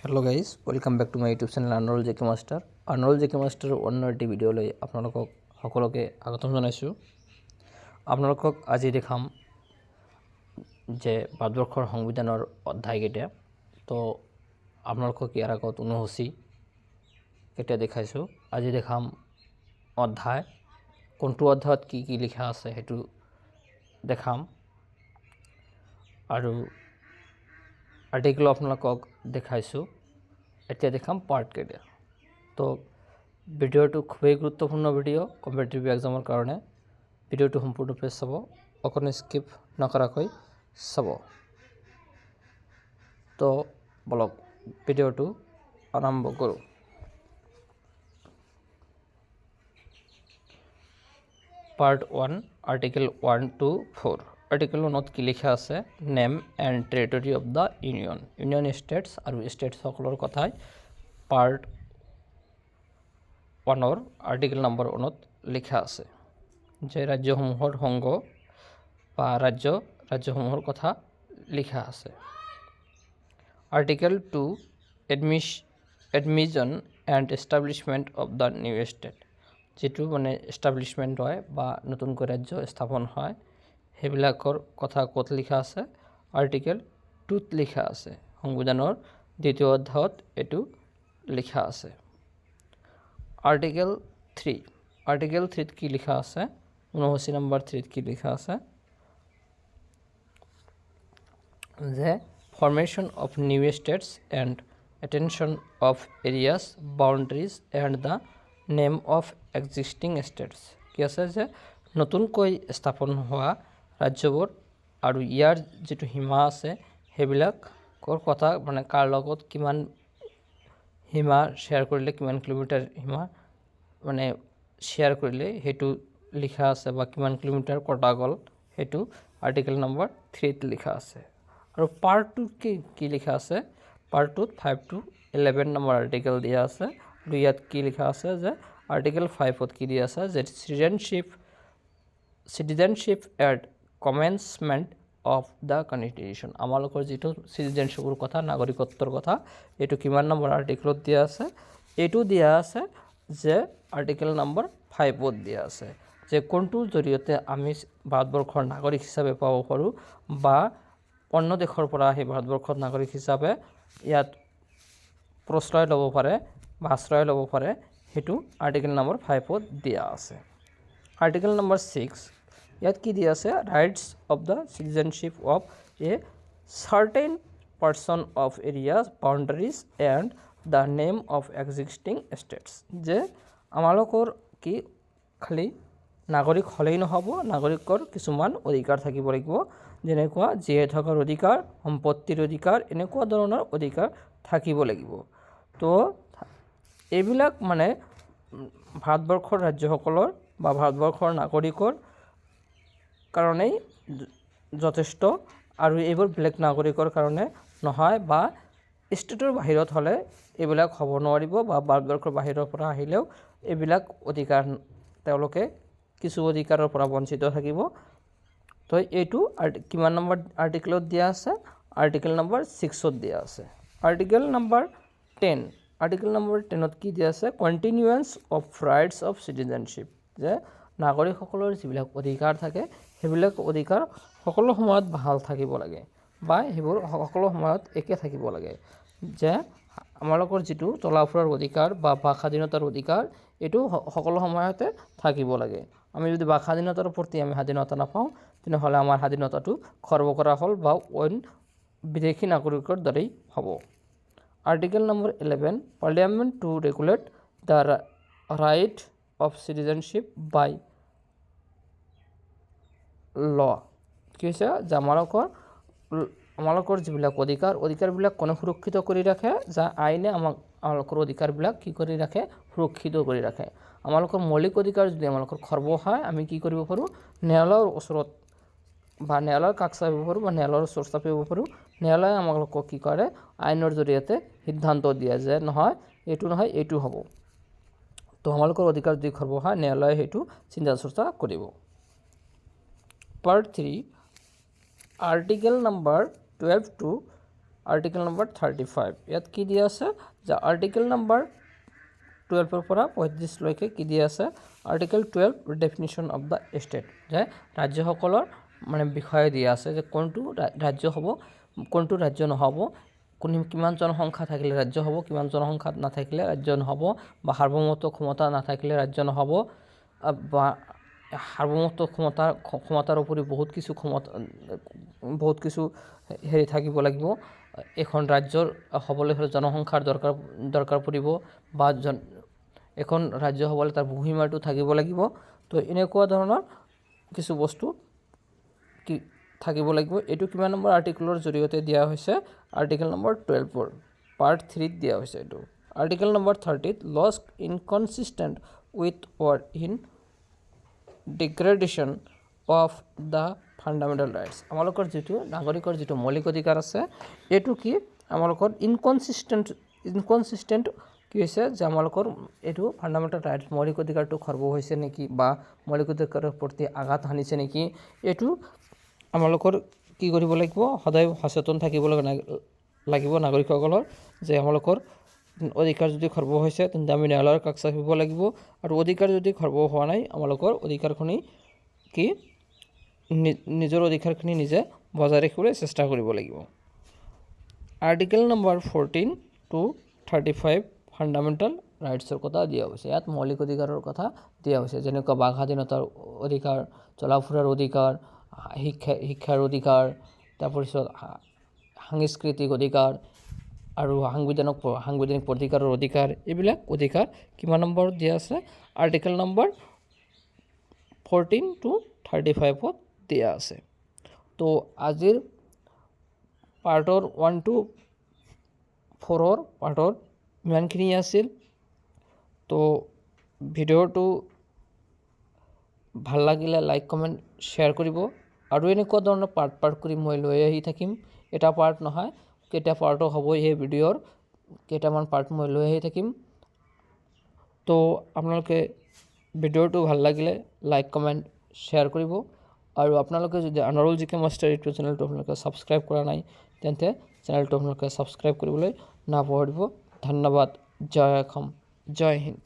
Hello' guys, welcome back to my YouTube channel Anrol J K master. Anrol J K মাষ্টাৰৰ অন্য এটি ভিডিঅ'লৈ আপোনালোকক সকলোকে স্বাগতম জনাইছোঁ। আপোনালোকক আজি দেখাম যে ভাৰতবৰ্ষৰ সংবিধানৰ অধ্যায়কেইটা। তো আপোনালোকক ইয়াৰ আগত অনুসূচী কেইটা দেখাইছোঁ। আজি দেখাম অধ্যায়, কোনটো অধ্যায়ত কি কি লিখা আছে সেইটো দেখাম, আৰু আৰ্টিকেল আপোনালোকক দেখাইছোঁ। এতিয়া দেখাম পাৰ্ট কেইটা। তো ভিডিঅ'টো খুবেই গুৰুত্বপূৰ্ণ ভিডিঅ' কম্পিটিটিভ এক্সামৰ কাৰণে। ভিডিঅ'টো সম্পূৰ্ণৰূপে চাব, অকণো স্কিপ নকৰাকৈ চাব। তো বলক ভিডিঅ'টো আৰম্ভ কৰোঁ। Part 1, article 1 to 4। আৰ্টিকেল 1ত কি লিখা আছে? Name and territory of the union. Union states আৰু ষ্টেটছসকলৰ কথাই পাৰ্ট 1ৰ আৰ্টিকেল নম্বৰ 1ত লিখা আছে, যে ৰাজ্যসমূহৰ সংঘ বা ৰাজ্যসমূহৰ কথা লিখা আছে। Article 2, admission and establishment of the new state. যিটো মানে এষ্টাব্লিছমেণ্ট হয় বা নতুনকৈ ৰাজ্য স্থাপন হয়, সেইবিলাকৰ কথা ক'ত লিখা আছে? আৰ্টিকেল 2ত লিখা আছে। সংবিধানৰ 2য় অধ্যায়ত এইটো লিখা আছে। আৰ্টিকেল 3, আৰ্টিকেল 3ত কি লিখা আছে? অনুসূচী নম্বৰ 3ত কি লিখা আছে? যে formation of new states and attention of areas boundaries and the name of existing states. কি আছে? যে নতুনকৈ স্থাপন হোৱা ৰাজ্যবোৰ আৰু ইয়াৰ যিটো সীমা আছে সেইবিলাকৰ কথা, মানে কাৰ লগত কিমান সীমা শ্বেয়াৰ কৰিলে, কিমান কিলোমিটাৰ সীমা মানে শ্বেয়াৰ কৰিলে সেইটো লিখা আছে, বা কিমান কিলোমিটাৰ কটা গ'ল সেইটো আৰ্টিকেল নম্বৰ 3ত লিখা আছে। আৰু পাৰ্ট 2ত কি লিখা আছে? পাৰ্ট 2ত 5 to 11 নম্বৰ আৰ্টিকেল দিয়া আছে। আৰু ইয়াত কি লিখা আছে? যে আৰ্টিকেল 5ত কি দিয়া আছে? যে citizenship at commencement of the constitution. আমালোকৰ যিটো চিটিজেনশ্বিপৰ কথা, নাগৰিকত্বৰ কথা, এইটো কিমান নম্বৰ আৰ্টিকেলত দিয়া আছে? এইটো দিয়া আছে যে আৰ্টিকেল নম্বৰ 5ত দিয়া আছে, যে কোনটোৰ জৰিয়তে আমি ভাৰতবৰ্ষৰ নাগৰিক হিচাপে পাব পাৰোঁ, বা অন্য দেশৰ পৰা আহি ভাৰতবৰ্ষত নাগৰিক হিচাপে ইয়াত প্ৰশ্ৰয় ল'ব পাৰে বা আশ্ৰয় ল'ব পাৰে, সেইটো আৰ্টিকেল নম্বৰ 5ত দিয়া আছে। আৰ্টিকেল নম্বৰ 6, ইয়াত কি দিয়া আছে? Rights of the citizenship of a certain person of areas boundaries and the name of existing states. যে আমালোকৰ কি খালি নাগৰিক হ'লেই নহ'ব, নাগৰিকৰ কিছুমান অধিকাৰ থাকিব লাগিব, যেনেকুৱা জীয়াই থকাৰ অধিকাৰ, সম্পত্তিৰ অধিকাৰ, এনেকুৱা ধৰণৰ অধিকাৰ থাকিব লাগিব। তো এইবিলাক মানে ভাৰতবৰ্ষৰ ৰাজ্যসকলৰ বা ভাৰতবৰ্ষৰ নাগৰিকৰ কাৰণেই যথেষ্ট, আৰু এইবোৰ বেলেগ নাগৰিকৰ কাৰণে নহয়, বা ষ্টেটৰ বাহিৰত হ'লে এইবিলাক হ'ব নোৱাৰিব, বা ভাৰতবৰ্ষৰ বাহিৰৰ পৰা আহিলেও এইবিলাক অধিকাৰ তেওঁলোকে কিছু অধিকাৰৰ পৰা বঞ্চিত থাকিব। তো এইটো কিমান নম্বৰ আৰ্টিকেলত দিয়া আছে? আৰ্টিকেল নম্বৰ 6ত দিয়া আছে। আৰ্টিকেল নম্বৰ 10, আৰ্টিকেল নম্বৰ 10ত কি দিয়া আছে? কণ্টিনিউৱেঞ্চ অফ ৰাইটছ অফ চিটিজেনশ্বিপ। যে নাগৰিকসকলৰ যিবিলাক অধিকাৰ থাকে সেইবিলাক অধিকাৰ সকলো সময়ত ভাল থাকিব লাগে, বা সেইবোৰ সকলো সময়ত একে থাকিব লাগে। যে আমালোকৰ যিটো চলা ফুৰাৰ অধিকাৰ বা বাক স্বাধীনতাৰ অধিকাৰ, এইটো সকলো সময়তে থাকিব লাগে। আমি যদি বাক স্বাধীনতাৰ প্ৰতি আমি স্বাধীনতা নাপাওঁ, তেনেহ'লে আমাৰ স্বাধীনতাটো খৰ্ব কৰা হ'ল, বা অইন বিদেশী নাগৰিকৰ দ্বাৰাই হ'ব। Article number 11, parliament to regulate the right of citizenship by law. কি হৈছে? যে আমালোকৰ যিবিলাক অধিকাৰবিলাক কোনে সুৰক্ষিত কৰি ৰাখে? যে আইনে আমালোকৰ অধিকাৰবিলাক কি কৰি ৰাখে? সুৰক্ষিত কৰি ৰাখে। আমালোকৰ মৌলিক অধিকাৰ যদি আমালোকৰ খৰ্ব হয়, আমি কি কৰিব পাৰোঁ? ন্যায়ালয়ৰ ওচৰত বা ন্যায়ালয়ৰ কাষ চাপিব পাৰোঁ, বা ন্যায়ালয়ৰ ওচৰত চাপিব পাৰোঁ। ন্যায়ালয়ে আমালোকক কি কৰে? আইনৰ জৰিয়তে সিদ্ধান্ত দিয়ে যে নহয়, এইটো নহয়, এইটো হ'ব। তো আমালোকৰ অধিকাৰ যদি খৰ্ব হয়, ন্যায়ালয়ে সেইটো চিন্তা চৰ্চা কৰিব। Part 3, article number 12 to article number 35 ইয়াত কি দিয়া আছে যে আৰ্টিকেল নম্বৰ 12 পৰা 35 লৈকে কি দিয়া আছে article 12 definition of the state যে ৰাজ্যসকলৰ মানে বিষয়ে দিয়া আছে যে কোনটো ৰাজ্য হ'ব কোনটো ৰাজ্য নহ'ব কিমান জনসংখ্যা থাকিলে ৰাজ্য হ'ব কিমান জনসংখ্যা নাথাকিলে ৰাজ্য নহ'ব বা সাৰ্বভৌমত্ব ক্ষমতা নাথাকিলে ৰাজ্য নহ'ব বা সাৰ্বভৌমত্ব ক্ষমতাৰ উপৰি বহুত কিছু হেৰি থাকিব লাগিব এখন ৰাজ্যৰ হ'বলৈ হ'লে জনসংখ্যাৰ দৰকাৰ পৰিব বা এখন ৰাজ্য হ'বলৈ তাৰ ভূমিমাটো থাকিব লাগিব তো এনেকুৱা ধৰণৰ কিছু বস্তু কি থাকিব লাগিব এইটো কিমান নম্বৰ আৰ্টিকেলৰ জৰিয়তে দিয়া হৈছে আৰ্টিকেল নম্বৰ 12 পাৰ্ট 3 দিয়া হৈছে এইটো article number 30 laws inconsistent with or in degradation of the fundamental rights আমালোকৰ যিটো নাগৰিকৰ যিটো মৌলিক অধিকাৰ আছে এইটো কি আমালোকৰ ইনকনচিষ্টেণ্ট কি হৈছে যে আমালোকৰ এইটো ফাণ্ডামেণ্টেল ৰাইটছ মৌলিক অধিকাৰটো খৰ্ব হৈছে নেকি বা মৌলিক অধিকাৰৰ প্ৰতি আঘাত সানিছে নেকি এইটো আমালোকৰ কি কৰিব লাগিব সদায় সচেতন থাকিব লাগিব নাগৰিকসকলৰ যে আমালোকৰ অধিকাৰ যদি খৰ্ব হৈছে তেন্তে আমি ন্যায়ালয়ৰ কাষ চাপিব লাগিব আৰু অধিকাৰ যদি খৰ্ব হোৱা নাই আমালোকৰ অধিকাৰখিনি কি নিজৰ অধিকাৰখিনি নিজে বজাই ৰাখিবলৈ চেষ্টা কৰিব লাগিব আৰ্টিকেল নম্বৰ 14 to 35 ফাণ্ডামেণ্টেল ৰাইটছৰ কথা দিয়া হৈছে ইয়াত মৌলিক অধিকাৰৰ কথা দিয়া হৈছে যেনেকুৱা বাক স্বাধীনতাৰ অধিকাৰ চলা ফুৰাৰ অধিকাৰ শিক্ষাৰ অধিকাৰ তাৰপিছত সাংস্কৃতিক অধিকাৰ আৰু সাংবিধানিক প্ৰতিকাৰৰ অধিকাৰ এইবিলাক অধিকাৰ কিমান নম্বৰত দিয়া আছে আৰ্টিকেল নম্বৰ 14 to 35ত দিয়া আছে তো আজিৰ পাৰ্টৰ 1 to 4ৰ পাৰ্টৰ ইমানখিনি আছিল তো ভিডিঅ'টো ভাল লাগিলে লাইক কমেণ্ট শ্বেয়াৰ কৰিব আৰু এনেকুৱা ধৰণৰ পাৰ্ট কৰি মই লৈ আহি থাকিম এটা পাৰ্ট নহয় কেইটা পাৰ্টো হ'ব এই ভিডিঅ'ৰ কেইটামান পাৰ্ট মই লৈ আহি থাকিম তো আপোনালোকে ভিডিঅ'টো ভাল লাগিলে লাইক কমেণ্ট শ্বেয়াৰ কৰিব আৰু আপোনালোকে যদি আনাৰুল জিকে মাষ্টাৰ ইউটিউব চেনেলটো আপোনালোকে ছাবস্ক্ৰাইব কৰা নাই তেন্তে চেনেলটো আপোনালোকে ছাবস্ক্ৰাইব কৰিবলৈ নাপাহৰিব ধন্যবাদ জয় অসম জয় হিন্দ